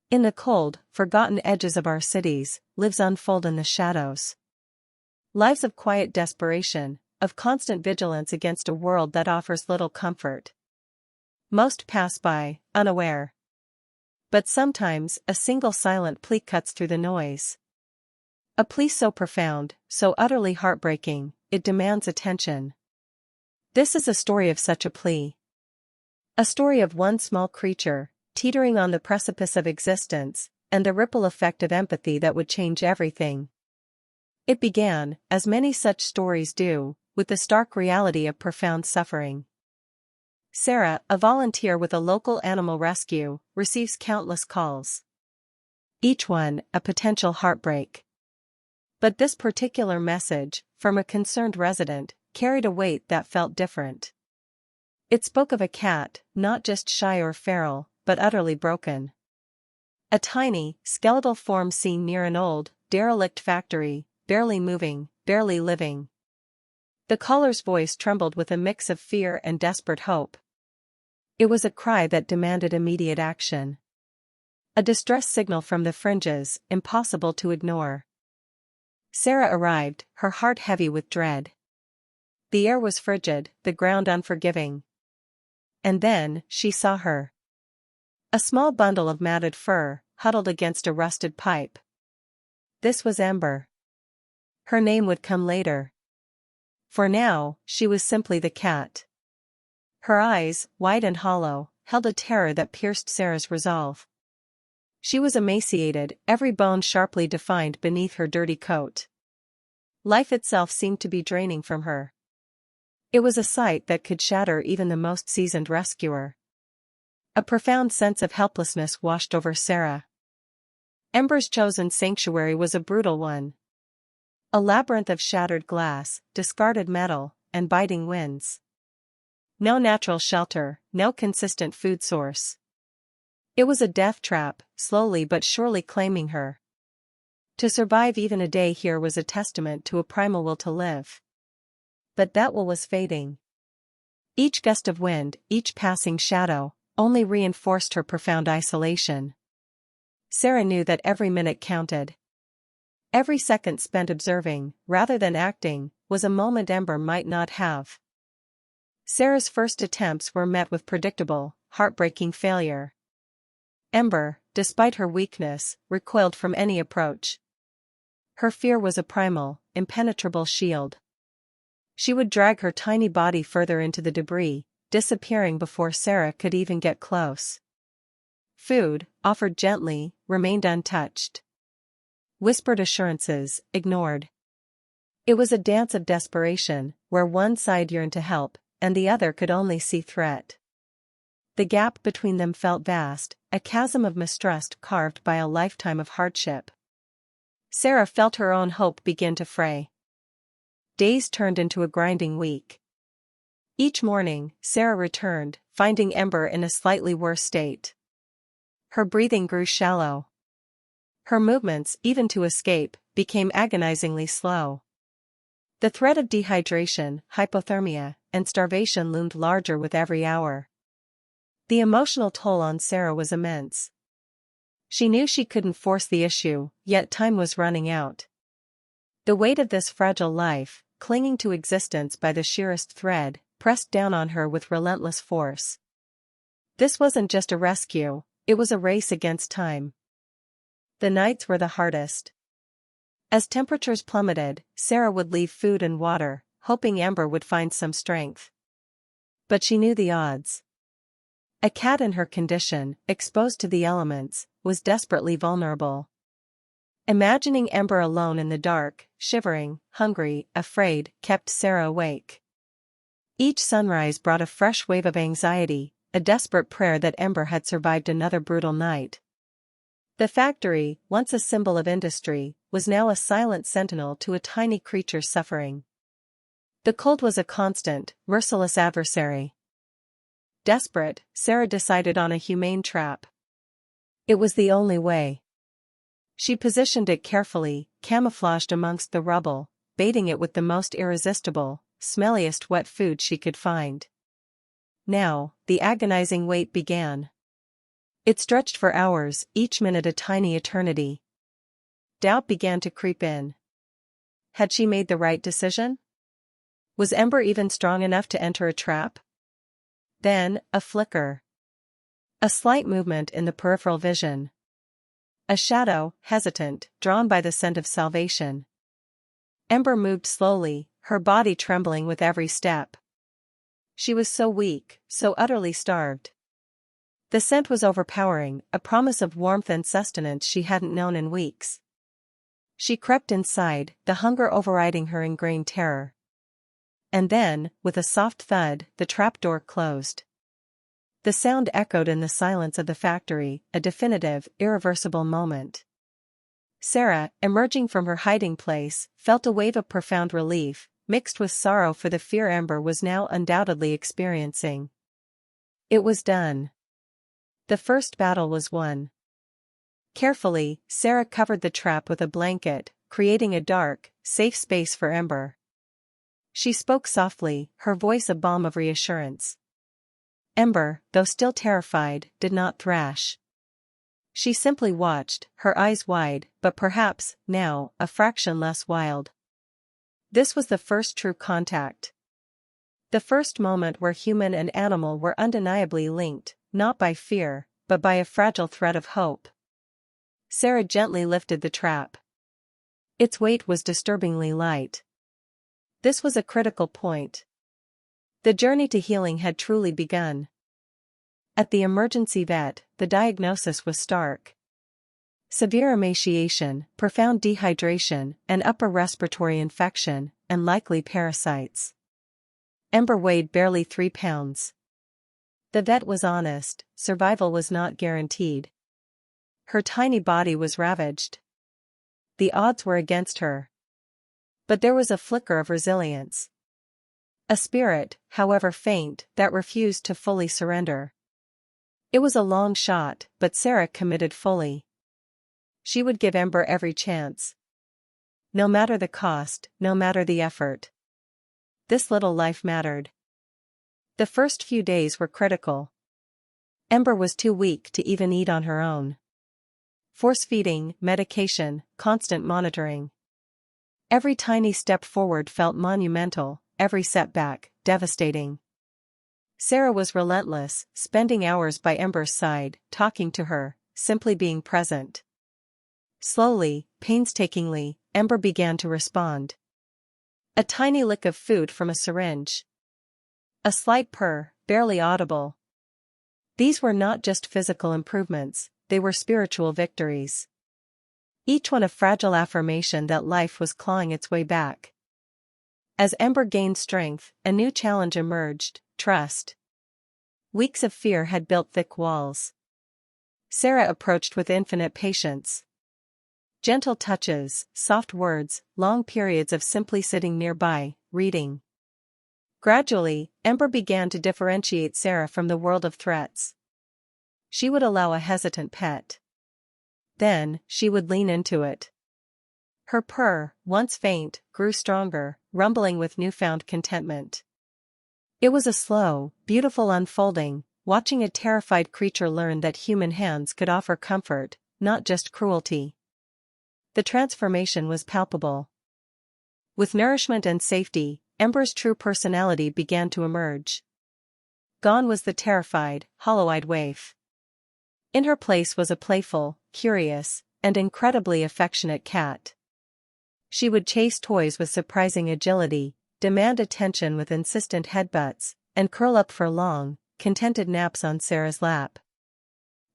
In the cold, forgotten edges of our cities, lives unfold in the shadows. Lives of quiet desperation, of constant vigilance against a world that offers little comfort. Most pass by, unaware. But sometimes, a single silent plea cuts through the noise. A plea so profound, so utterly heartbreaking, it demands attention. This is a story of such a plea. A story of one small creature, teetering on the precipice of existence, and the ripple effect of empathy that would change everything. It began, as many such stories do, with the stark reality of profound suffering. Sarah, a volunteer with a local animal rescue, receives countless calls. Each one, a potential heartbreak. But this particular message, from a concerned resident, carried a weight that felt different. It spoke of a cat, not just shy or feral, but utterly broken. A tiny, skeletal form seen near an old, derelict factory, barely moving, barely living. The caller's voice trembled with a mix of fear and desperate hope. It was a cry that demanded immediate action. A distress signal from the fringes, impossible to ignore. Sarah arrived, her heart heavy with dread. The air was frigid, the ground unforgiving. And then, she saw her. A small bundle of matted fur, huddled against a rusted pipe. This was Ember. Her name would come later. For now, she was simply the cat. Her eyes, wide and hollow, held a terror that pierced Sarah's resolve. She was emaciated, every bone sharply defined beneath her dirty coat. Life itself seemed to be draining from her. It was a sight that could shatter even the most seasoned rescuer. A profound sense of helplessness washed over Sarah. Ember's chosen sanctuary was a brutal one. A labyrinth of shattered glass, discarded metal, and biting winds. No natural shelter, no consistent food source. It was a death trap, slowly but surely claiming her. To survive even a day here was a testament to a primal will to live. But that will was fading. Each gust of wind, each passing shadow, only reinforced her profound isolation. Sarah knew that every minute counted. Every second spent observing, rather than acting, was a moment Ember might not have. Sarah's first attempts were met with predictable, heartbreaking failure. Ember, despite her weakness, recoiled from any approach. Her fear was a primal, impenetrable shield. She would drag her tiny body further into the debris, disappearing before Sarah could even get close. Food, offered gently, remained untouched. Whispered assurances, ignored. It was a dance of desperation, where one side yearned to help, and the other could only see threat. The gap between them felt vast, a chasm of mistrust carved by a lifetime of hardship. Sarah felt her own hope begin to fray. Days turned into a grinding week. Each morning, Sarah returned, finding Ember in a slightly worse state. Her breathing grew shallow. Her movements, even to escape, became agonizingly slow. The threat of dehydration, hypothermia, and starvation loomed larger with every hour. The emotional toll on Sarah was immense. She knew she couldn't force the issue, yet time was running out. The weight of this fragile life, clinging to existence by the sheerest thread, pressed down on her with relentless force. This wasn't just a rescue, it was a race against time. The nights were the hardest. As temperatures plummeted, Sarah would leave food and water, hoping Ember would find some strength. But she knew the odds. A cat in her condition, exposed to the elements, was desperately vulnerable. Imagining Ember alone in the dark, shivering, hungry, afraid, kept Sarah awake. Each sunrise brought a fresh wave of anxiety, a desperate prayer that Ember had survived another brutal night. The factory, once a symbol of industry, was now a silent sentinel to a tiny creature's suffering. The cold was a constant, merciless adversary. Desperate, Sarah decided on a humane trap. It was the only way. She positioned it carefully, camouflaged amongst the rubble, baiting it with the most irresistible, smelliest wet food she could find. Now, the agonizing wait began. It stretched for hours, each minute a tiny eternity. Doubt began to creep in. Had she made the right decision? Was Ember even strong enough to enter a trap? Then, a flicker. A slight movement in the peripheral vision. A shadow, hesitant, drawn by the scent of salvation. Ember moved slowly, her body trembling with every step. She was so weak, so utterly starved. The scent was overpowering, a promise of warmth and sustenance she hadn't known in weeks. She crept inside, the hunger overriding her ingrained terror. And then, with a soft thud, the trapdoor closed. The sound echoed in the silence of the factory, a definitive, irreversible moment. Sarah, emerging from her hiding place, felt a wave of profound relief, mixed with sorrow for the fear Ember was now undoubtedly experiencing. It was done. The first battle was won. Carefully, Sarah covered the trap with a blanket, creating a dark, safe space for Ember. She spoke softly, her voice a balm of reassurance. Ember, though still terrified, did not thrash. She simply watched, her eyes wide, but perhaps, now, a fraction less wild. This was the first true contact. The first moment where human and animal were undeniably linked, not by fear, but by a fragile thread of hope. Sarah gently lifted the trap. Its weight was disturbingly light. This was a critical point. The journey to healing had truly begun. At the emergency vet, the diagnosis was stark. Severe emaciation, profound dehydration, an upper respiratory infection, and likely parasites. Ember weighed barely 3 pounds. The vet was honest, survival was not guaranteed. Her tiny body was ravaged. The odds were against her. But there was a flicker of resilience. A spirit, however faint, that refused to fully surrender. It was a long shot, but Sarah committed fully. She would give Ember every chance. No matter the cost, no matter the effort. This little life mattered. The first few days were critical. Ember was too weak to even eat on her own. Force-feeding, medication, constant monitoring. Every tiny step forward felt monumental, every setback, devastating. Sarah was relentless, spending hours by Ember's side, talking to her, simply being present. Slowly, painstakingly, Ember began to respond. A tiny lick of food from a syringe. A slight purr, barely audible. These were not just physical improvements, they were spiritual victories. Each one a fragile affirmation that life was clawing its way back. As Ember gained strength, a new challenge emerged: trust. Weeks of fear had built thick walls. Sarah approached with infinite patience. Gentle touches, soft words, long periods of simply sitting nearby, reading. Gradually, Ember began to differentiate Sarah from the world of threats. She would allow a hesitant pet. Then, she would lean into it. Her purr, once faint, grew stronger, rumbling with newfound contentment. It was a slow, beautiful unfolding, watching a terrified creature learn that human hands could offer comfort, not just cruelty. The transformation was palpable. With nourishment and safety, Ember's true personality began to emerge. Gone was the terrified, hollow-eyed waif. In her place was a playful, curious, and incredibly affectionate cat. She would chase toys with surprising agility, demand attention with insistent headbutts, and curl up for long, contented naps on Sarah's lap.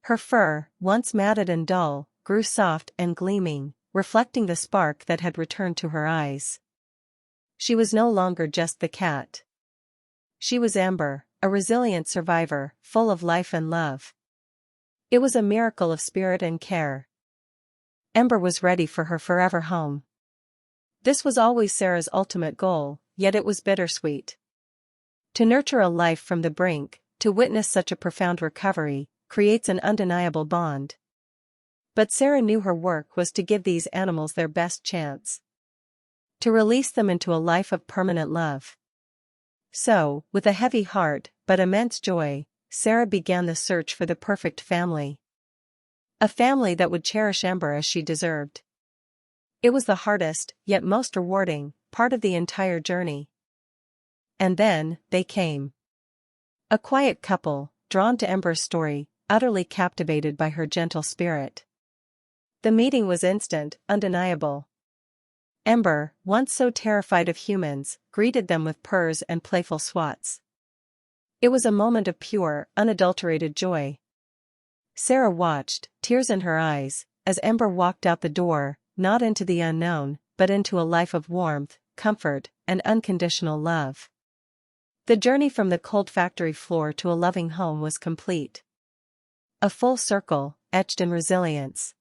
Her fur, once matted and dull, grew soft and gleaming, reflecting the spark that had returned to her eyes. She was no longer just the cat. She was Ember, a resilient survivor, full of life and love. It was a miracle of spirit and care. Ember was ready for her forever home. This was always Sarah's ultimate goal, yet it was bittersweet. To nurture a life from the brink, to witness such a profound recovery, creates an undeniable bond. But Sarah knew her work was to give these animals their best chance. To release them into a life of permanent love. So, with a heavy heart, but immense joy, Sarah began the search for the perfect family. A family that would cherish Ember as she deserved. It was the hardest, yet most rewarding, part of the entire journey. And then, they came. A quiet couple, drawn to Ember's story, utterly captivated by her gentle spirit. The meeting was instant, undeniable. Ember, once so terrified of humans, greeted them with purrs and playful swats. It was a moment of pure, unadulterated joy. Sarah watched, tears in her eyes, as Ember walked out the door, not into the unknown, but into a life of warmth, comfort, and unconditional love. The journey from the cold factory floor to a loving home was complete. A full circle, etched in resilience.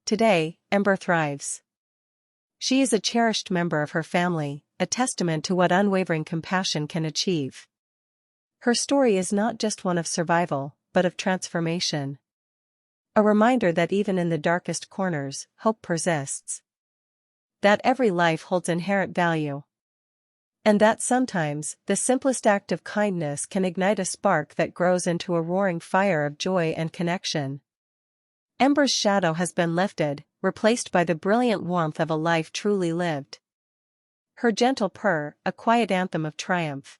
Today, Ember thrives. She is a cherished member of her family, a testament to what unwavering compassion can achieve. Her story is not just one of survival, but of transformation. A reminder that even in the darkest corners, hope persists. That every life holds inherent value. And that sometimes, the simplest act of kindness can ignite a spark that grows into a roaring fire of joy and connection. Ember's shadow has been lifted, replaced by the brilliant warmth of a life truly lived. Her gentle purr, a quiet anthem of triumph.